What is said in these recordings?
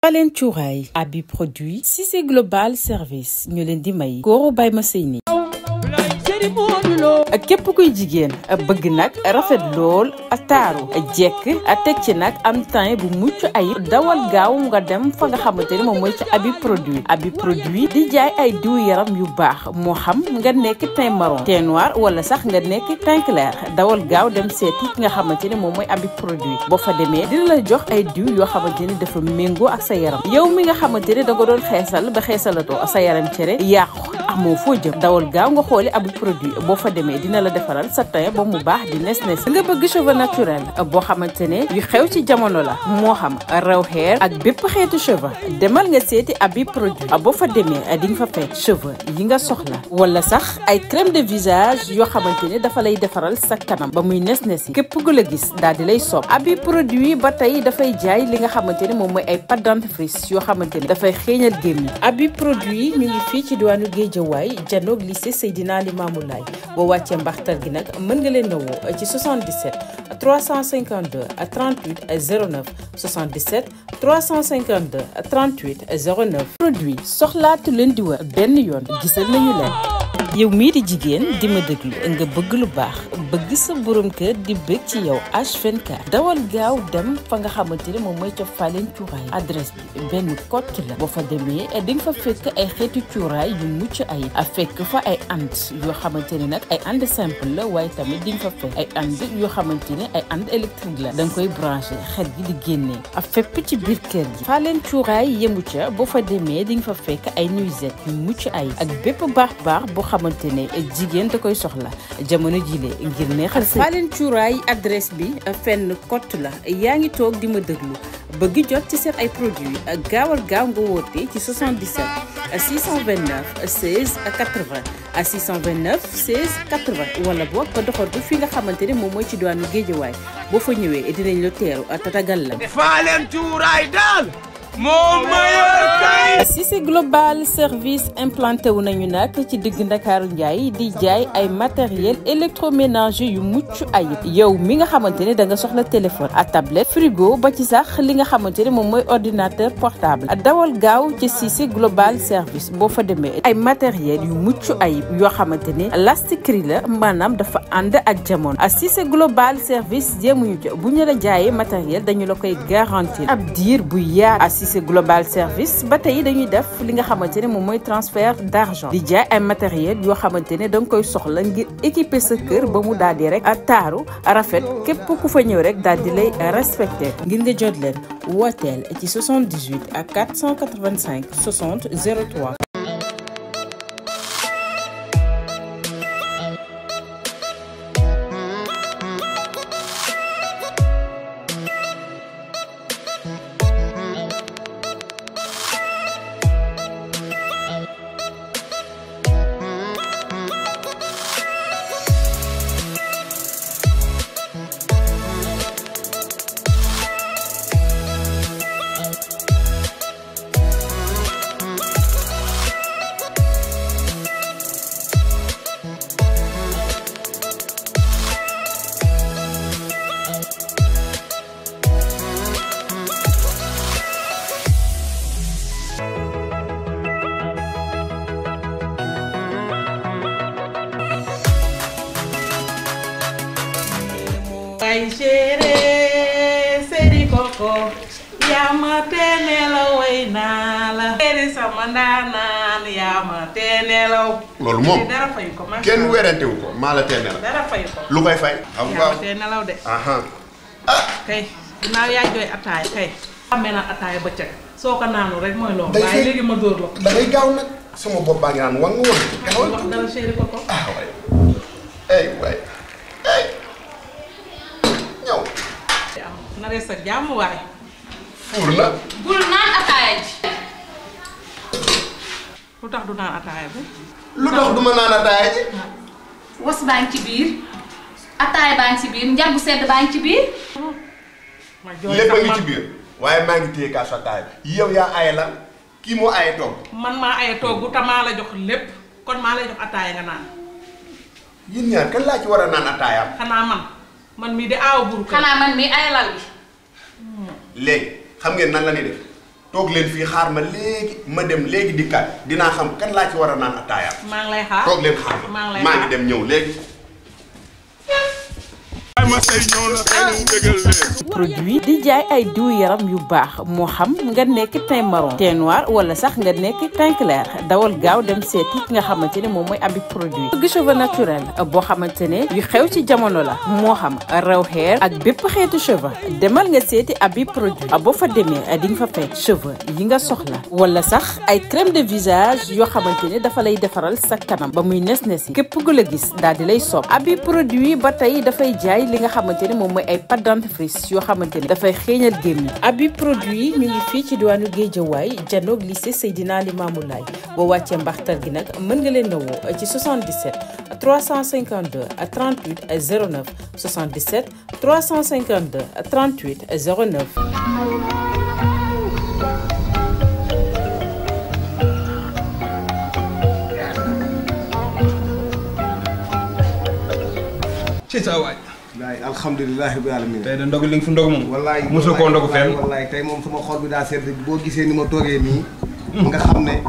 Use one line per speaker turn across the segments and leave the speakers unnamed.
Falen cuuraay abi produit Cissé Global Service ñu leen di may góoru bay ma sëy ni képp kuy jigéen bëgg nag rafet lool taaru jekk teg ci nag am teint bu mucc ayib dawal gaaw nga dem fa nga xamante ni moom mooy ci abi produit di jaay ay diw yaram yu baax moo xam nga nekk teint marron teint noir wala sax nga nekk teint clair dawal gaaw dem seeti ki nga xamante ni moom mooy abi produit boo fa demee dina la jox ay diw yoo xamante ni dafa méngoo ak sa yaram yow mi nga xamante ni da nga doon xeesal ba xeesalatoo sa yaram cere yàqu amoo foo jëm dawal gaaw nga xooli abi produit boo fa demee dina la defaral sa teint ba mu baax di nes nga bëgg cheveux naturel boo xamante ne yu xew ci jamono la moo xam rew hair ak bépp xeetu cheveux demal nga seeti abi produit boo fa demee di nga fa fekk cheveux yi nga soxla wala sax ay crème de visage yoo xamante ne dafa lay defaral sa kanam ba muy nes yi képp ku la gis daal di lay sopp abi produit ba tey dafay jaay li nga xamante ne moom mooy ay pâte dentifrice yoo xamante ne dafay xeeñal gémmiñ abi produit ñu ngi fii ci diwaanu Guédiawaye janoog lycée Seydina Limamou Laye boo wàccee mbaxtal gi nag mën nga leen a woo ci 77 352 38 09 77 352 38 09 produit soxlaatu leen di wër benn yoon gisal nañu leen. yow mii di jigéen di ma déglu nga bëgg lu baax bëgg sa borom kër di bëgg ci yow H24 dawal gaaw dem fa nga xamante ne moom mooy ca Falen cuuraay adresse bi benn kott la boo fa demee di nga fa fekk ay xeetu cuuraay yu mucc ay fekk fa ay and yoo xamante ne nag ay and simple la waaye tamit di nga fa fekk ay and yoo xamante ne ay and électrique la da nga koy branché xet gi di génnee fépp ci biir kër gi Falen cuuraay yemu ca boo fa demee di nga fa fekk ay nuisette yu mucc ay ak bépp baax boo xamante ne jigéen da koy soxla jamono jile ngir neexal sa Falen cuuraay adresse bi fenn kott la yaa ngi toog di ma déglu bëgg jot ci seen ay produits gaawal gaaw nga woote ci 77 629 16 80 629 16 80 wala boog ba doxal ko fi nga xamante ne moom mooy ci diwaanu Guédiawaye boo fa ñëwee dinañ la teeru tatagal la.
Falen cuuraay daal moo mayor kay.
Cissé Global Service implanté wu nañu nag ci digg Ndakaaru Njaay di jaay ay matériel électroménager yu mucc ayib yow mi nga xamante ne da nga soxla téléphone à tablette frigo ba ci sax li nga xamante ne moom mooy ordinateur portable dawal gaaw ci Cissé Global Service boo fa demee ay matériel yu mucc ayib yoo xamante ne lastikri la maanaam dafa ànd ak jamono Cissé Global Service jéemuñu ca bu ñu la jaayee matériel dañu la koy garantir ab diir bu yaatu Cissé Global Service ba tey dañuy def li nga xamante ne moom mooy transfert d'argent di jaay ay matériel yoo xamante ne da nga koy soxla ngir équiper sa kër ba mu daal di rek taaru rafet képp ku fa ñëw rek daal di lay respecté ngir nga jot leen wooteel ci 78 ak 485 60 03.
ay chéri seri koko yaa ma teenelaw way naa la chéri sama ndaanaan yaa ma teenelaw
loolu moom
dara fayu ko
kenn werantewu ko maa la teenelaw
dara fayu ko
lu koy fay
yaa ma teenelaw de kay ginnaaw yaa jooy ataay kay amee na ataay bëccëg soo ko naanu rek mooy loolu waaye léegi ma dóor la
da ngay gaaw nag sama bopp baa ngi naan wang woon
wax dara chéri koko
waay ay waay ay ñëw
na rees ak jàmm waay
fuur la
bul naan ataaya ji
lu tax du naan ataaya bi
lu tax du ma naan ataaya ji
was baa ngi ci biir ataaya baa ngi ci biir njàmbu sedd baa ngi ci biir
lépp a ngi ci biir waaye maa ngi téye kaasu ataaya bi yow yaa aye la kii moo aye toog
man maa aye toog te maa la jox lépp kon maa lay jox ataaya nga naan
yéen ñaar kan laa ci war a naan ataayaam
xanaa man mii de aaw buru
xanaa man mii ay lal bi
léegi xam ngeen nan la ñuy def toog leen fii xaar ma léegi ma dem léegi dikkaat dinaa xam kan laa ci war a naan ataaya.
maa ngi lay xaar
toog leen xaar ma maa ngi dem ñëw léegi.
produit di jaay ay diw yaram yu baax moo xam nga nekk teint marron teint noir wala sax nga nekk teint clair dawal gaaw dem seeti ki nga xamante ne moom mooy Abi produit bëgg cheveux naturel boo xamante ne yu xew ci jamono la moo xam raw hair ak bépp xeetu cheveux demal nga seeti Abi produit boo fa demee di nga fa fekk cheveux yi nga soxla wala sax ay crème de visage yoo xamante ne dafa lay defaral sa kanam ba muy nes yi képp ku la gis daal di lay sopp Abi produit ba tey dafay jaay li nga xamante ne moom mooy ay pâte dentifrice yoo xamante ne dafay xeeñal gémmiñ Abi produit ñu ngi fii ci diwaanu Guédiawaye janoog lycée Seydina Limamou Laye boo wàccee mbaxtal gi nag mën nga leen a woo ci 77 352 38 09 77 352 38 09.
ci sa waay.
wallaay alhamdulilah rabbil alamin.
tey de ndog li nga fi ndog moom.
wallaay
mosoo koo ndog fenn.
wallaay tey moom sama xol bi daa sedd boo gisee ni ma toogee nii. nga xam ne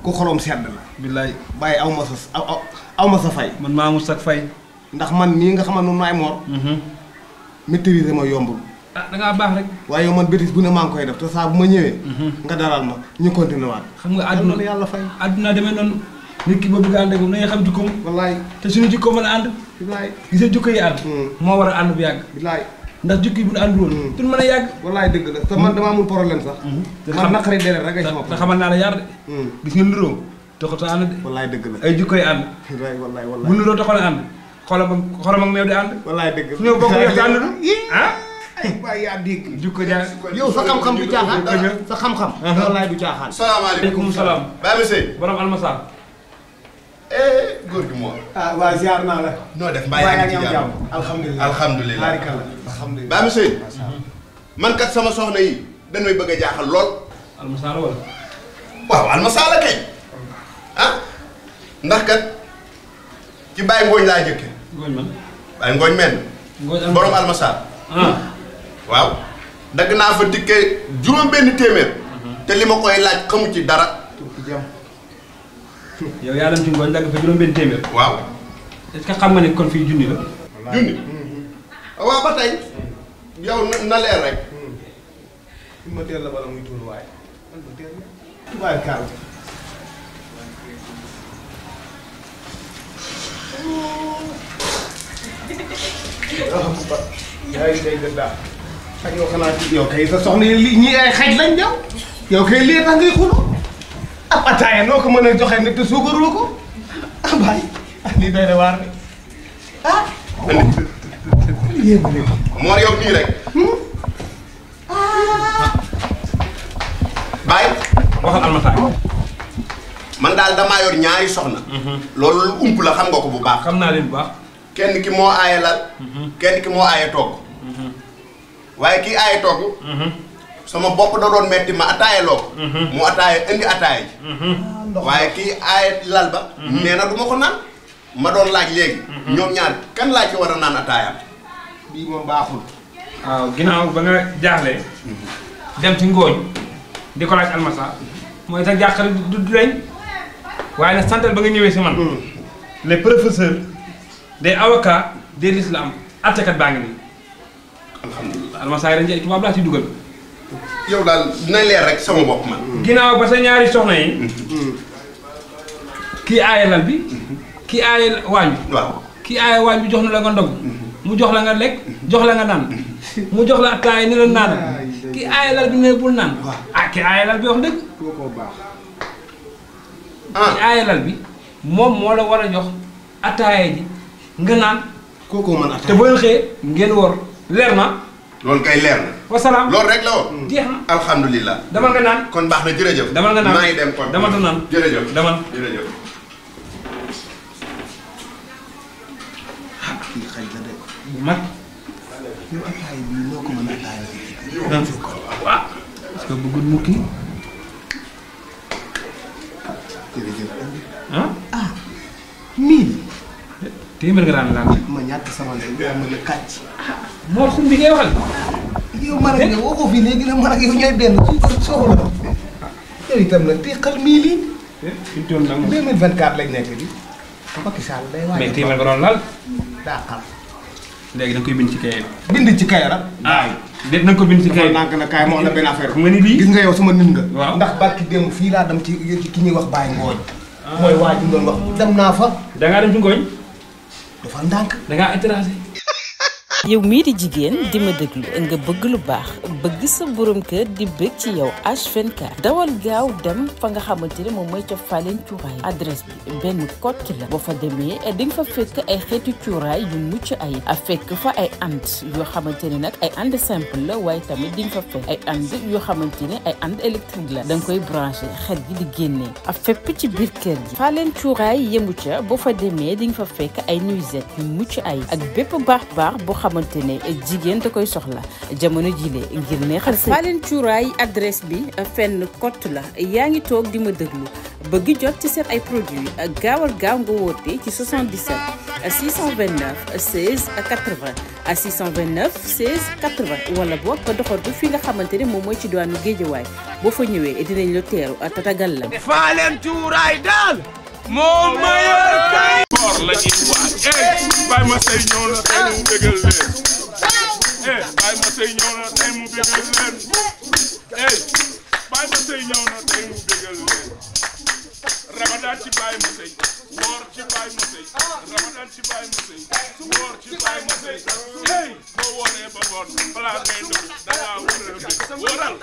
ku xolom sedd la.
billaay
bàyyi aw ma sa fay.
man maa mus ak fay.
ndax man nii nga xamal noonu naay moor. maîtriser ma yombul.
ah da ngaa baax rek.
waaye yow man bêtise bu ne maa ngi koy def te saa bu ma ñëwee. nga dalal ma ñu continué waat.
xam nga àdduna
la yàlla fay.
àdduna demee noonu. nit ki boobu nga ànd ak moom nañu xam jikkoom.
wallaay
te suñu jikko mën a ànd.
bilaay
gisee jikko yi ànd. moo war a ànd bu yàgg.
bilaay
ndax jikko yi bu ñu ànd woon. duñ mën a yàgg.
wallaay dëgg la te man dama amul problème sax. man naqari deret rek ay sama
te xamal naa la yar de. gis nga niroo taxut a ànd de.
wallaay dëgg la
ay jikko yi ànd.
wallaay
bu niroo taxoon a ànd. xolam ak meew di ànd.
wallaay dëgg la
su ñëw bokk yokk ànd du. ah.
waaye yaa dégg.
jikko jaa
yow sa xam-xam du caaxaan. sa xam-xam. wallaay du caaxaan.
salaamaaleykum.
aleykum salaam.
Baye Misseye.
borom almasal.
góor gi moo.
ah waaw ziar naa la.
noo def mbaa yaa ngi ci jàmm.
alhamdulilah
alhamdulilah.
baarikalla alhamdulilah.
Baye Misseye. man kat sama soxna yi dañ may bëgg a jaaxal lool.
almasal wala.
waaw almasala kay. ah ndax kat ci Baye Ngooñ laa jëkke.
ngooñ man.
Baye Ngooñ men.
ngooñ
borom almasal. waaw dagg naa fa dikkee juróom-benn téeméer. te li ma koy laaj xamu ci dara.
yow yaa dem ci ngooñ dagg fa juróom-benn téeméer.
waaw.
est-ce que xam nga ne kon fii junni la.
junni. waaw ba tey yow na leer rek.
ma teel la bala muy tuur waaye. waaye Kaal. yaa ngi dégg daal. ak yow xanaa ci yow kay sa soxna yi lii ñii ay xaj lañ ñëw. yow kay lii tax ngay xuloo. ab ataaya noo ko mën a joxe nit te suukaroo ko. ah bàyyi lii doy na waar de ah.
moo yow nii rek. Baye.
waxal almasal.
man daal damaa yor ñaari soxna. loolu lu ump la xam nga ko bu baax.
xam naa leen bu baax.
kenn ki moo aaye lal. kenn ki moo aaye togg. waaye kii aaye togg. sama bopp da doon metti ma ataaye loo ko. mu ataaye indi ataaye ji. waaye kii aaye lal ba. nee na du ma ko naan. ma doon laaj léegi. ñoom ñaar kan laa ci war a naan ataayam.
bii moom baaxul.
waaw ginnaaw ba nga jaaxlee. dem ci ngooñ di ko laaj almasa mooy sa jàqare du deñ waaye nag santal ba nga ñëwee si man. les professeurs des avocats de l'islam attekat baa ngi nii. alhamdulilah almasa yi dañ ci tubaab laa ci dugal.
yow daal dina leer rek sama bopp man.
ginnaaw ba sa ñaari soxna yi. kii aaye lal bi. kii aaye waañ bi.
waaw
kii aaye waañ bi jox na la nga ndog. mu jox la nga lekk jox la nga naan. mu jox la ataay ni la naan. kii aaye lal bi ne bul naan. ah kii aaye lal bi wax dëgg.
koo baax.
kii aaye lal bi moom moo la war a jox ataaya ji nga naan.
kookoo mën ataaya
te boo xëyee ngeen wor leer na.
loolu kay leer na.
wasalaam
loolu rek la woon.
jeex na.
alhamdulilah.
dama nga naan.
kon baax na jërëjëf.
dama nga naan
maa ngi dem kon.
dama nga naan
jërëjëf.
dama
jërëjëf.
ah kii xaj la de.
bu mag.
yow ataaya bii noo ko mën a ataaya.
waaw. parce que bëggul mu kii.
jërëjëf.
ah.
mii.
téeméer nga daan laal.
ma ñàkk sama ndey yaa ma la kàcc.
Mor xum bi ngay waxal.
yow man ak yow waxoo fii léegi nag man ak yow ñooy benn suukar soxla. yow itam nag teqal mii lii.
fi mu toll nag moom
2024 lañ nekk di Macky Sall day waaj.
mais téeméer nga doon lal.
daa xam.
léegi da nga koy bind ci kayit.
bind ci kayit la.
déet na nga ko bind ci kayit.
dafa nànk na kaay moo xam ne benn affaire.
xam nga ni lii
gis nga yow sama nit nga.
waaw
ndax barki démb fii laa dem ci ki ñuy wax Baye Ngooñ. mooy waa ji doon wax dem naa fa.
da ngaa dem ci ngooñ.
dafa ndànk.
da ngaa intéressé.
yow mii di jigéen di ma déglu nga bëgg lu baax bëgg sa borom kër di bëgg ci yow H24 dawal gaaw dem fa nga xamante ne moom mooy ca Falen cuuraay adresse bi benn kott la boo fa demee di nga fa fekk ay xeetu cuuraay yu mucc ay a fekk fa ay and yoo xamante ne nag ay and simple la waaye tamit di nga fa fekk ay and yoo xamante ne ay and électrique la da nga koy branché xet gi di génnee a fépp ci biir kër gi Falen cuuraay yemu ca boo fa demee di nga fa fekk ay nuisette yu mucc ay ak bépp baax boo xamante ne jigéen da koy soxla jamono jile ngir neexal sa Falen cuuraay adresse bi fenn kott la yaa ngi toog di ma déglu bëgg jot ci seen ay produits gaawal gaaw nga woote ci 77 629 16 80 629 16 80 wala boog nga doxantu fi nga xamante ne moom mooy ci diwaanu Géejawaay boo fa ñëwee dinañ la teeru tatagal la.
Falen cuuraay daal moo mayal kay. koor la ñuy waaj. Baye Massey ñëw na tey mu bégal leen. Baye Massey ñëw na tey mu bégal leen. Baye Massey ñëw na tey mu bégal leen. Ramadan ci Baye Massey. woor ci Baye Massey. Ramadan ci Baye Massey. woor ci Baye Massey. boo wooree ba ngoon balaa ngay ndogu da ngaa war a wóoral.